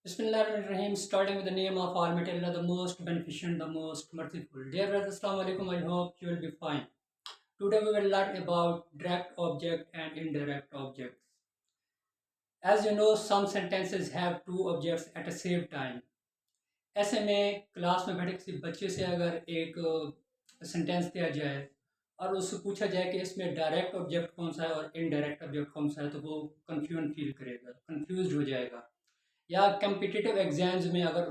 Bismillahirrahmanirrahim. Starting with the name of Almighty Allah, the most beneficent, the most merciful. Dear brothers, Assalamu alaikum. I hope you will be fine. Today we will learn about direct object and indirect objects. As you know, some sentences have two objects at the same time. ऐसे में class में बैठे किसी बच्चे से अगर एक sentence दिया जाए और उससे पूछा जाए कि इसमें डायरेक्ट ऑब्जेक्ट कौन सा है और इनडायरेक्ट ऑब्जेक्ट कौन सा है, तो वो कंफ्यूजन फील करेगा, कंफ्यूज हो जाएगा। या कम्पिटिटिव एग्जाम्स में अगर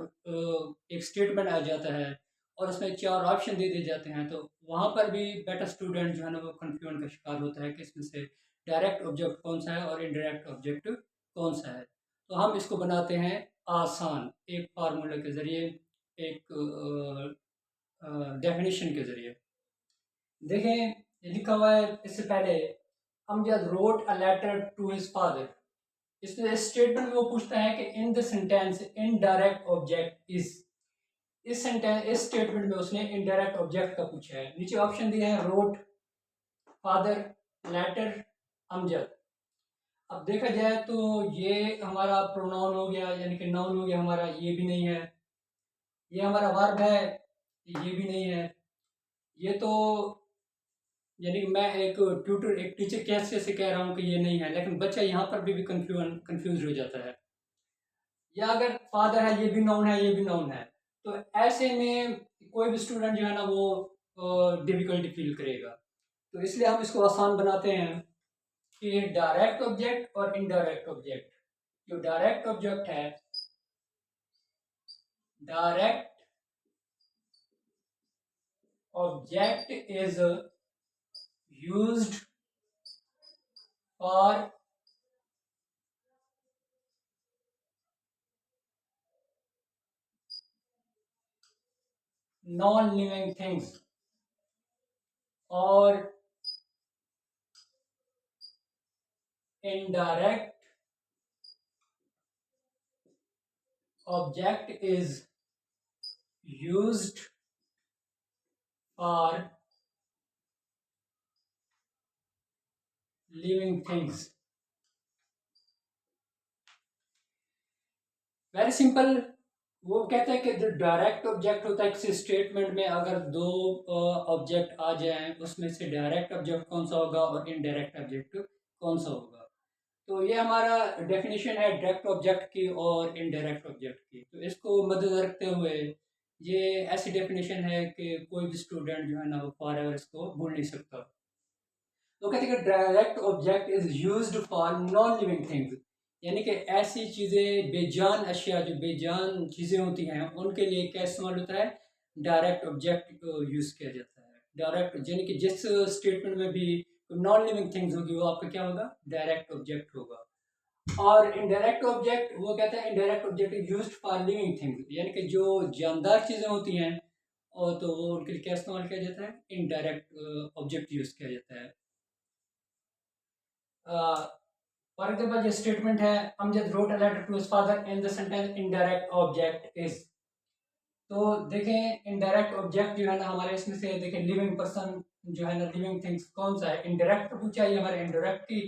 एक स्टेटमेंट आ जाता है और उसमें चार ऑप्शन दे दिए जाते हैं, तो वहाँ पर भी बेटर स्टूडेंट जो है ना वो कन्फ्यूजन का शिकार होता है कि इसमें से डायरेक्ट ऑब्जेक्ट कौन सा है और इनडायरेक्ट ऑब्जेक्ट कौन सा है। तो हम इसको बनाते हैं आसान, एक फार्मूले के ज़रिए, एक डेफिनेशन के ज़रिए। देखें, लिखा हुआ है इससे पहले, Amjad wrote a letter to his father. इसमें स्टेटमेंट में वो पूछता है कि in the sentence indirect object is. इस स्टेटमेंट में उसने इनडायरेक्ट ऑब्जेक्ट का पूछा है। नीचे ऑप्शन दिए हैं रोट, फादर, लेटर, अमजद। अब देखा जाए तो ये हमारा प्रोनाउन हो गया, यानी कि नाउन हो गया हमारा, ये भी नहीं है। ये हमारा वर्ब है, ये भी नहीं है। ये तो यानी कि मैं एक ट्यूटर, एक टीचर कैसे से कह रहा हूँ कि ये नहीं है, लेकिन बच्चा यहाँ पर भी कंफ्यूज हो जाता है। या अगर फादर है, ये भी नाउन है, ये भी नाउन है, तो ऐसे में कोई भी स्टूडेंट जो है ना वो डिफिकल्टी फील करेगा। तो इसलिए हम इसको आसान बनाते हैं कि डायरेक्ट ऑब्जेक्ट और इनडायरेक्ट ऑब्जेक्ट। जो डायरेक्ट ऑब्जेक्ट है, direct object is used for non living things और indirect object is used for living things. Very simple. वो कहते हैं कि जो डायरेक्ट ऑब्जेक्ट होता है किसी स्टेटमेंट में, अगर दो ऑब्जेक्ट आ जाएं, उसमें से डायरेक्ट ऑब्जेक्ट कौन सा होगा और इनडायरेक्ट ऑब्जेक्ट कौन सा होगा। तो ये हमारा डेफिनेशन है डायरेक्ट ऑब्जेक्ट की और इनडायरेक्ट ऑब्जेक्ट की। तो इसको मद्देनजर रखते हुए ये ऐसी डेफिनेशन है कि कोई भी स्टूडेंट जो है ना वो फॉर एवर इसको भूल नहीं सकता। तो कहते हैं कि direct object is used for non living things, यानी कि ऐसी चीज़ें, बेजान अशिया, जो बेजान चीज़ें होती हैं, उनके लिए क्या इस्तेमाल होता है, डायरेक्ट ऑब्जेक्ट यूज़ किया जाता है। डायरेक्ट यानी कि जिस स्टेटमेंट में भी नॉन लिविंग थिंग्स होगी वो आपका क्या होगा, डायरेक्ट ऑब्जेक्ट होगा। और इनडायरेक्ट ऑब्जेक्ट वो कहते हैं indirect object is used for living things, यानी कि जो जानदार चीज़ें होती हैं और तो वो उनके लिए क्या इस्तेमाल किया जाता है, इनडायरेक्ट ऑब्जेक्ट यूज़ किया जाता है। फॉर एग्जाम्पल ये स्टेटमेंट है, Amjad wrote a letter to his father in the sentence indirect object is. तो देखें इनडायरेक्ट ऑब्जेक्ट जो है ना हमारे इसमें से, देखें लिविंग पर्सन जो है ना, लिविंग थिंग्स कौन सा है, इनडायरेक्ट पूछा, ये हमारे इनडायरेक्ट की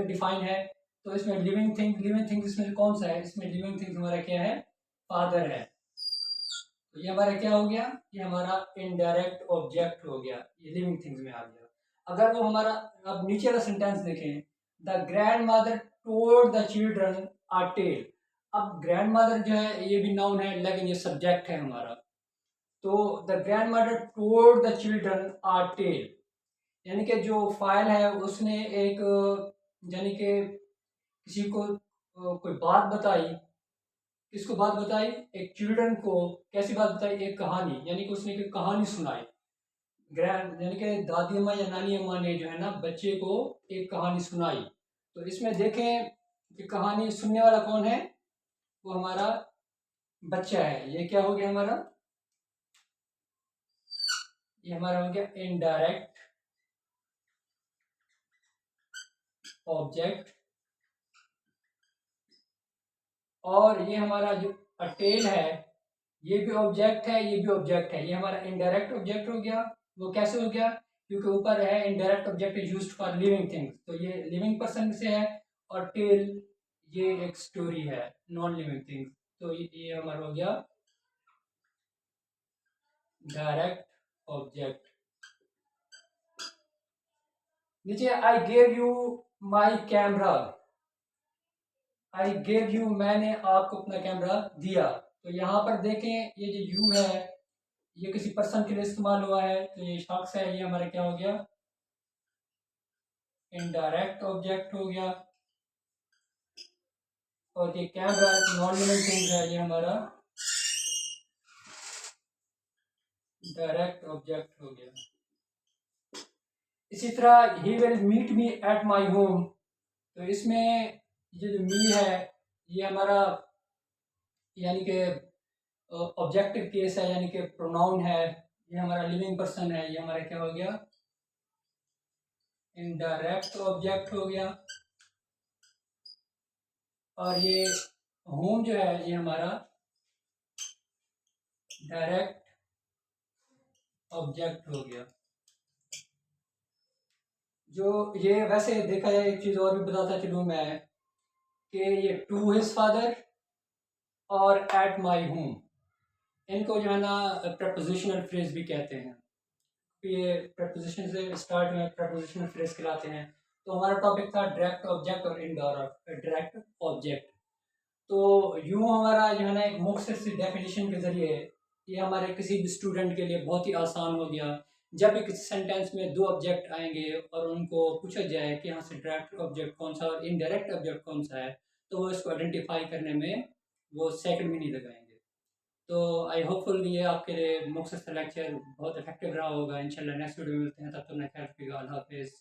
डिफाइन है। तो इसमें लिविंग थिंग्स इसमें से कौन सा है, इसमें लिविंग थिंग्स हमारा क्या है, फादर है। तो ये हमारा क्या हो गया, ये हमारा इनडायरेक्ट ऑब्जेक्ट हो गया, ये लिविंग थिंग्स में आ गया। अगर वो हमारा, अब नीचे वाला सेंटेंस देखें, the grandmother told the children a tale. अब ग्रैंड मदर जो है ये भी नाउन है, लेकिन ये सब्जेक्ट है हमारा। तो the grandmother told the children a tale, यानी कि जो फाइल है उसने एक, यानी कि किसी को कोई बात बताई। किसको बात बताई, एक चिल्ड्रन को। कैसी बात बताई, एक कहानी, यानी कि उसने एक कहानी सुनाई। ग्रैंड यानी कि दादी अम्मा या नानी अम्मा ने जो है ना बच्चे को एक कहानी सुनाई। तो इसमें देखें कि कहानी सुनने वाला कौन है, वो हमारा बच्चा है। ये क्या हो गया हमारा, ये हमारा हो गया इनडायरेक्ट ऑब्जेक्ट। और ये हमारा जो टेल है, ये भी ऑब्जेक्ट है, ये भी ऑब्जेक्ट है। ये हमारा इनडायरेक्ट ऑब्जेक्ट हो गया। वो कैसे हो गया, क्योंकि ऊपर है indirect object is used for living things, तो ये लिविंग पर्सन से है। और टेल ये एक स्टोरी है, नॉन लिविंग थिंग्स। तो ये हमारा हो गया डायरेक्ट ऑब्जेक्ट। नीचे I gave you my camera, I gave you मैंने आपको अपना कैमरा दिया। तो यहाँ पर देखें ये जो यू है ये किसी पर्सन के लिए इस्तेमाल हुआ है, तो ये शख्स है, ये हमारा क्या हो गया इनडायरेक्ट ऑब्जेक्ट हो गया। और ये कैमरा नॉन लिविंग थिंग है, ये हमारा डायरेक्ट ऑब्जेक्ट हो गया। इसी तरह ही will meet me at my home, तो इसमें ये जो मी है ये हमारा यानी कि ऑब्जेक्टिव केस है, यानी कि प्रोनाउन है, ये हमारा लिविंग पर्सन है, ये हमारा क्या हो गया इनडायरेक्ट ऑब्जेक्ट हो गया। और ये होम जो है ये हमारा डायरेक्ट ऑब्जेक्ट हो गया। जो ये वैसे देखा जाए एक चीज़ और भी बताता चलूँ मैं कि ये टू हिज फादर और एट माई होम, इनको जो है ना प्रपोजिशनल फ्रेज भी कहते हैं। ये प्रपोजिशन से स्टार्ट में प्रपोजिशनल फ्रेज कहलाते हैं। तो हमारा टॉपिक था डायरेक्ट ऑब्जेक्ट और इनडायरेक्ट ऑब्जेक्ट। तो यूँ हमारा जो है ना एक मुख्तसर सी डेफिनेशन के ज़रिए ये हमारे किसी भी स्टूडेंट के लिए बहुत ही आसान हो गया। जब भी किसी सेंटेंस में दो ऑब्जेक्ट आएंगे और उनको पूछा जाए कि यहाँ से डायरेक्ट ऑब्जेक्ट कौन सा और इनडायरेक्ट ऑब्जेक्ट कौन सा है, तो वो इसको आइडेंटिफाई करने में वो सेकंड भी नहीं लगाएंगे। तो आई होपफुल ये आपके लिए मुख्तसर लेक्चर बहुत इफेक्टिव रहा होगा। इंशाल्लाह नेक्स्ट वीडियो में मिलते हैं, तब तक अपना ख्याल रखिएगा। अल्लाह हाफिज़।